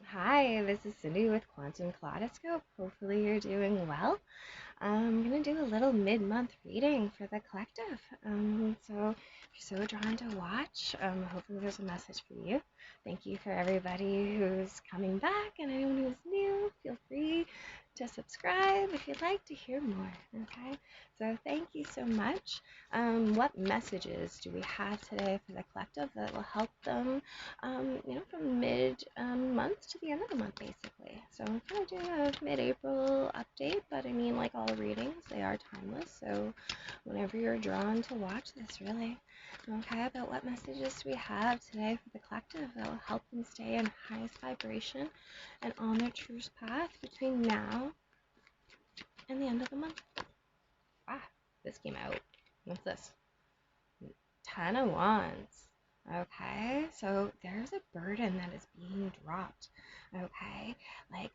Hi, this is Cindy with Quantum Kaleidoscope. Hopefully, you're doing well. I'm going to do a little mid month reading for the collective. So, if you're so drawn to watch, hopefully, there's a message for you. Thank you for everybody who's coming back, and anyone who's new, feel free to subscribe if you'd like to hear more. Okay, so thank you so much. What messages do we have today for the collective that will help them from mid month to the end of the month, basically. So I'm kind of doing a mid-April update, but I mean, like all readings, they are timeless. So whenever you're drawn to watch this, really. Okay, about what messages do we have today for the collective that will help them stay in highest vibration and on their truest path between now and the end of the month? Ah, this came out. What's this? 10 of Wands. Okay, so there's a burden that is being dropped. Okay, like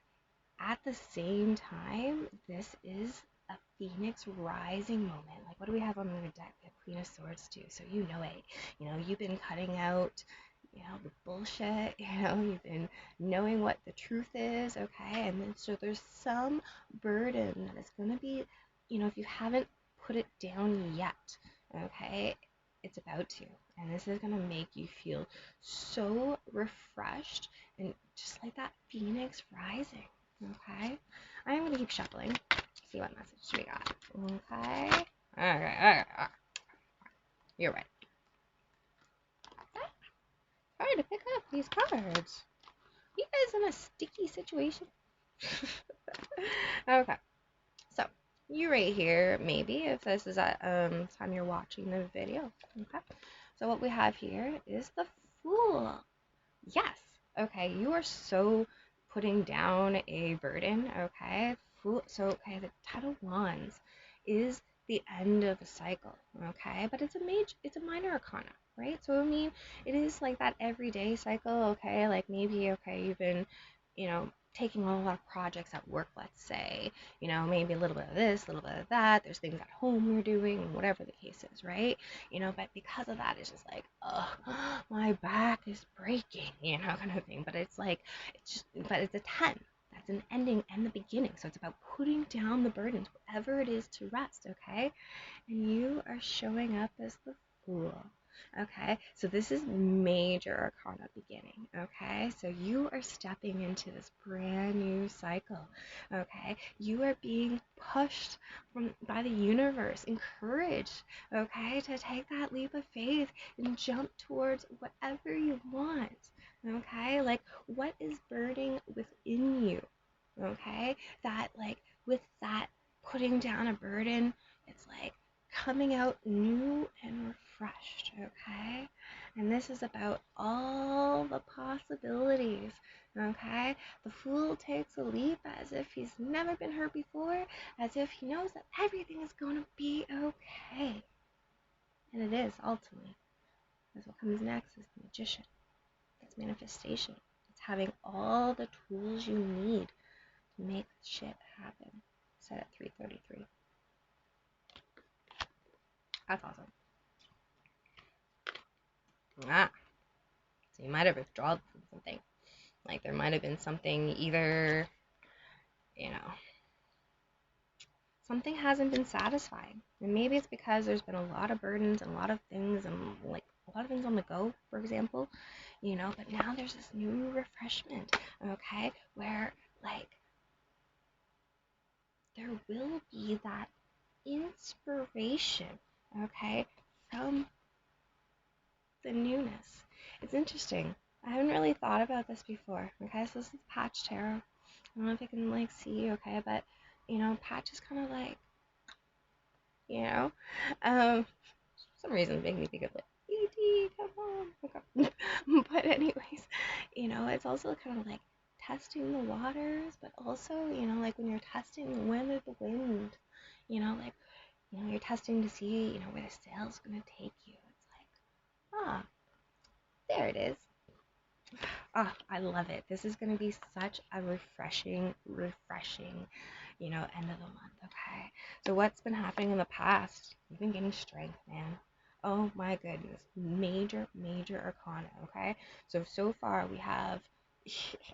at the same time, this is a phoenix rising moment. Like, what do we have on the deck? The Queen of Swords too. So you know it. You've been cutting out, the bullshit. You've been knowing what the truth is. Okay, and then so there's some burden that is gonna be, if you haven't put it down yet. Okay, it's about to, and this is gonna make you feel so refreshed and just like that phoenix rising. Okay, I'm gonna keep shuffling. See what message we got. Okay. All right. You're right. Hard to pick up these cards. You guys in a sticky situation? Okay. So you right here, maybe if this is at time you're watching the video. Okay. So what we have here is the Fool. Yes. Okay. You are so putting down a burden. Okay. Fool. So okay, the Ten of Wands is the end of a cycle. Okay, but it's a minor arcana, right? So I mean, it is like that everyday cycle. Okay, like maybe you've been, taking on a lot of projects at work, let's say, maybe a little bit of this, a little bit of that. There's things at home you're doing, whatever the case is, right? But because of that, it's just like, oh, my back is breaking, kind of thing. But it's like, but it's a 10. That's an ending and the beginning. So it's about putting down the burdens, whatever it is, to rest, okay? And you are showing up as the Fool. Okay, so this is major arcana beginning. Okay, so you are stepping into this brand new cycle. Okay, you are being pushed by the universe, encouraged. Okay, to take that leap of faith and jump towards whatever you want. Okay, like what is burning within you? Okay, that like with that putting down a burden, it's like coming out new and refreshed, okay? And this is about all the possibilities, okay? The Fool takes a leap as if he's never been hurt before, as if he knows that everything is going to be okay. And it is, ultimately. That's what comes next is the Magician. It's manifestation. It's having all the tools you need to make shit happen. Set at 3:33. That's awesome. Ah, so you might have withdrawn from something. Like there might have been something either, you know, something hasn't been satisfied. And maybe it's because there's been a lot of burdens and a lot of things and like a lot of things on the go, for example, but now there's this new refreshment, okay, where like there will be that inspiration, okay, from the newness. It's interesting. I haven't really thought about this before. Okay, so this is Patch Tarot. I don't know if you can like see, okay, but Patch is kind of like, you know, for some reason making me think of like ET, come on, okay. But anyways, it's also kind of like testing the waters, but also, like when you're testing the wind of the wind, like you're testing to see, where the sail's gonna take you. It's like, ah, there it is. Oh, I love it. This is going to be such a refreshing, end of the month. Okay. So what's been happening in the past? You've been getting strength, man. Oh my goodness. Major arcana. Okay. So far we have,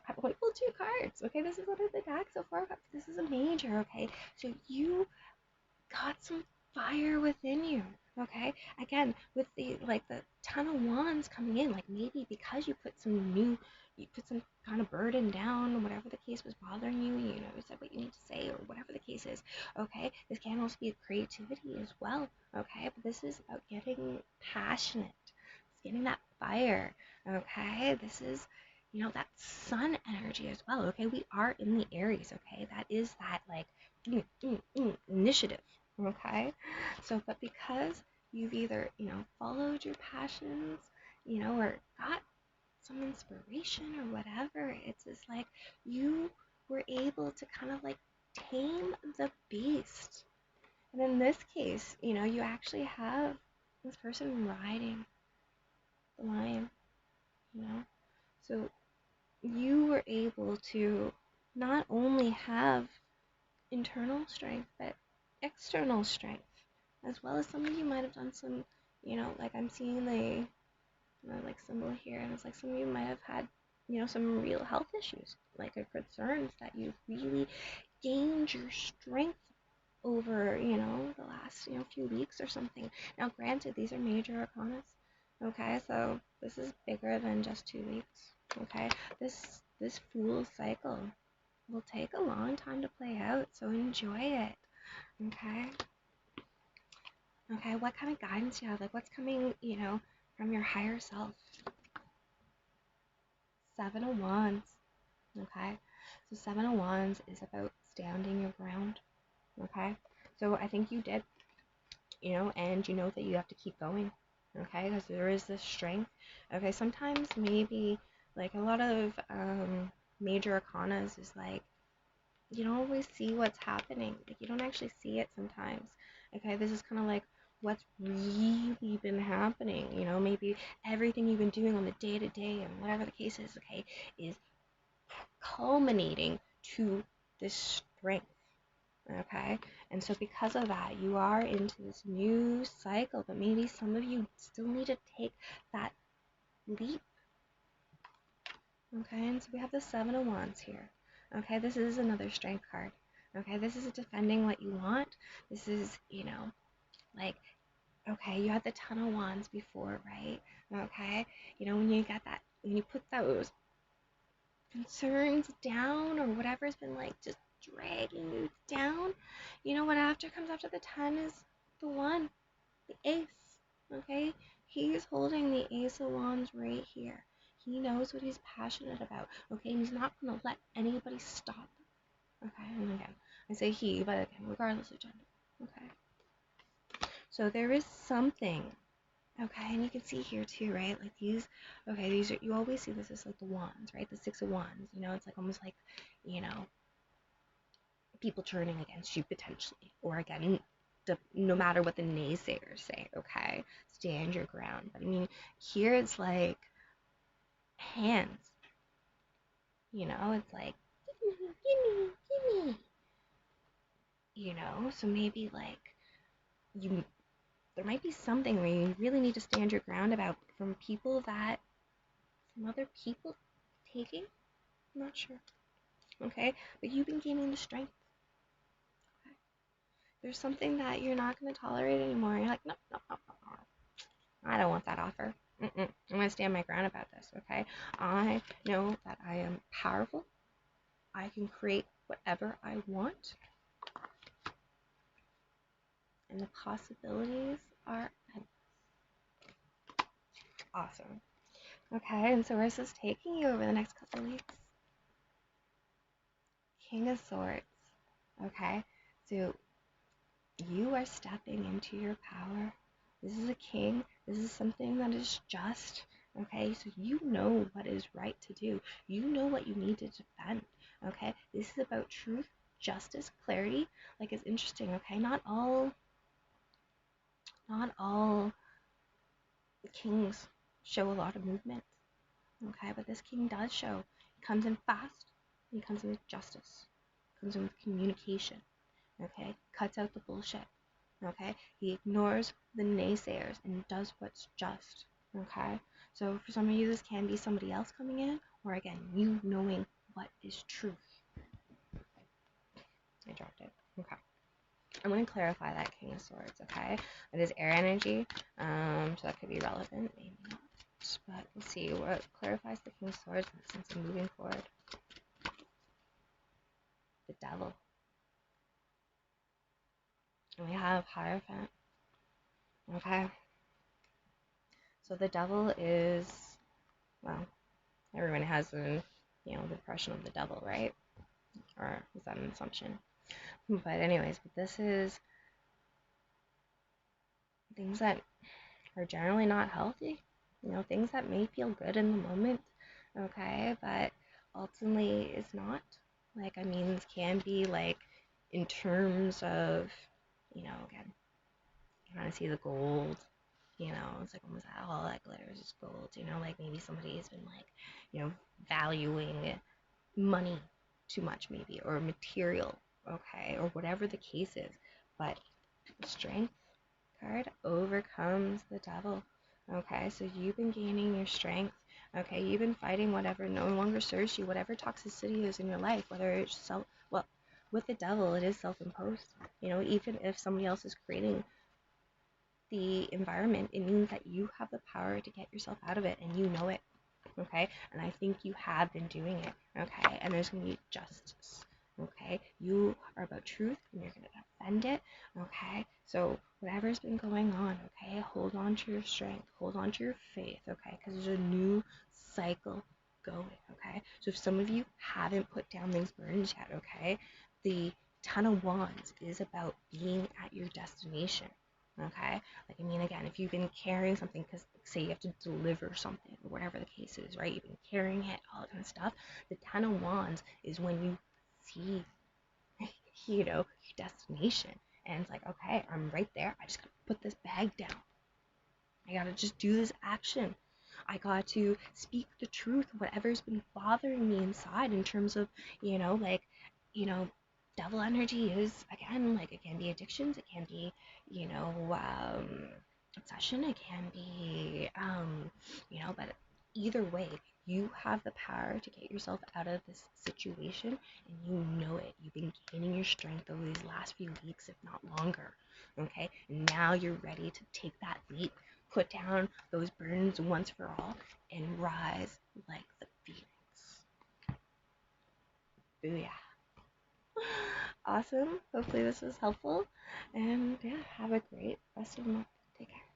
I will 2 cards. Okay, this is one of the decks of 4 cups. This is a major. Okay, so you got some fire within you. Okay, again, with the like the Ton of Wands coming in, like maybe because you put some kind of burden down, whatever the case was bothering you, you know, you said what you need to say or whatever the case is. Okay, this can also be creativity as well. Okay, but this is about getting passionate. It's getting that fire. Okay, this is, you know, that sun energy as well. Okay, we are in the Aries. Okay, that is that like initiative. Okay, so but because you've either, you know, followed your passions, you know, or got some inspiration or whatever, it's just like you were able to kind of like tame the beast. And in this case, you know, you actually have this person riding the lion, you know, so you were able to not only have internal strength but external strength, as well as some of you might have done some, you know, like I'm seeing the like symbol here, and it's like some of you might have had, you know, some real health issues, like or concerns that you've really gained your strength over, you know, the last, you know, few weeks or something. Now, granted, these are major arcanas, okay, so this is bigger than just 2 weeks, okay. This Fool cycle will take a long time to play out, so enjoy it, okay. Okay, what kind of guidance do you have? Like, what's coming, you know, from your higher self? 7 of Wands. Okay, so 7 of Wands is about standing your ground. Okay, so I think you did, you know, and you know that you have to keep going. Okay, because there is this strength. Okay, sometimes maybe like a lot of major arcanas is like you don't always see what's happening. Like you don't actually see it sometimes. Okay, this is kind of like what's really been happening. You know, maybe everything you've been doing on the day to day and whatever the case is, okay, is culminating to this strength. Okay, and so because of that, you are into this new cycle, but maybe some of you still need to take that leap. Okay, and so we have the 7 of Wands here. Okay, this is another strength card. Okay, this is defending what you want. This is, you know, like, okay, you had the Ton of Wands before, right? Okay, you know, when you got that, when you put those concerns down or whatever's been like just dragging you down, you know what after comes after the 10 is the 1, the Ace. Okay, he's holding the Ace of Wands right here. He knows what he's passionate about. Okay, and he's not gonna let anybody stop him. Okay, and again, I say he, but again, regardless of gender. Okay, so there is something. Okay, and you can see here too, right? Like these, okay, these are, you always see this as like the wands, right? The 6 of Wands, you know, it's like almost like, you know, people turning against you potentially, or again, no matter what the naysayers say, okay, stand your ground. But I mean, here it's like hands, you know, it's like, give me, you know, so maybe like you, there might be something where you really need to stand your ground about from people that, from other people taking, I'm not sure, okay, but you've been gaining the strength. Okay? There's something that you're not going to tolerate anymore. You're like, no, no, no, no, no. I don't want that offer. I'm going to stand my ground about this, okay? I know that I am powerful. I can create whatever I want. And the possibilities are awesome. Okay, and so where's this taking you over the next couple of weeks? King of Swords. Okay, so you are stepping into your power. This is a king. This is something that is just. Okay, so you know what is right to do. You know what you need to defend. Okay, this is about truth, justice, clarity. Like it's interesting. Okay, not all kings show a lot of movement. Okay, but this king does show. He comes in fast. He comes in with justice. He comes in with communication. Okay, cuts out the bullshit. Okay, he ignores the naysayers and does what's just. Okay, so for some of you this can be somebody else coming in, or again you knowing what is truth? I dropped it. Okay. I'm going to clarify that King of Swords, okay? It is air energy, so that could be relevant, maybe not. But let's see what clarifies the King of Swords since I'm moving forward. The Devil. And we have Hierophant. Okay. So the Devil is, well, everyone has an, the impression of the Devil, right? Or is that an assumption? But anyways, but this is things that are generally not healthy. Things that may feel good in the moment, okay, but ultimately is not. Like, I mean, this can be like in terms of, again, you kind of see the gold, it's like almost all that glitters is gold, like maybe somebody has been like, valuing money too much maybe, or material, okay, or whatever the case is, but strength card overcomes the Devil. Okay, so you've been gaining your strength. Okay, you've been fighting whatever no longer serves you, whatever toxicity is in your life, whether it's well, with the Devil, it is self-imposed. Even if somebody else is creating the environment, it means that you have the power to get yourself out of it, and you know it. Okay, and I think you have been doing it. Okay, and there's gonna be justice. Okay, you are about truth, and you're gonna defend it. Okay, so whatever's been going on, okay, hold on to your strength, hold on to your faith. Okay, because there's a new cycle going. Okay, so if some of you haven't put down these burdens yet, okay, the Ten of Wands is about being at your destination. Okay, like, I mean, again, if you've been carrying something, because say you have to deliver something or whatever the case is, right, you've been carrying it, all that kind of stuff, the Ten of Wands is when you see your destination, and it's like, okay, I'm right there, I just gotta put this bag down, I gotta just do this action, I got to speak the truth, whatever's been bothering me inside, in terms of, like, Devil energy is, again, like, it can be addictions, it can be, obsession, it can be, but either way, you have the power to get yourself out of this situation, and you know it. You've been gaining your strength over these last few weeks, if not longer. Okay, now you're ready to take that leap, put down those burdens once for all, and rise like the phoenix. Booyah. Awesome. Hopefully this was helpful. And yeah, have a great rest of the month. Take care.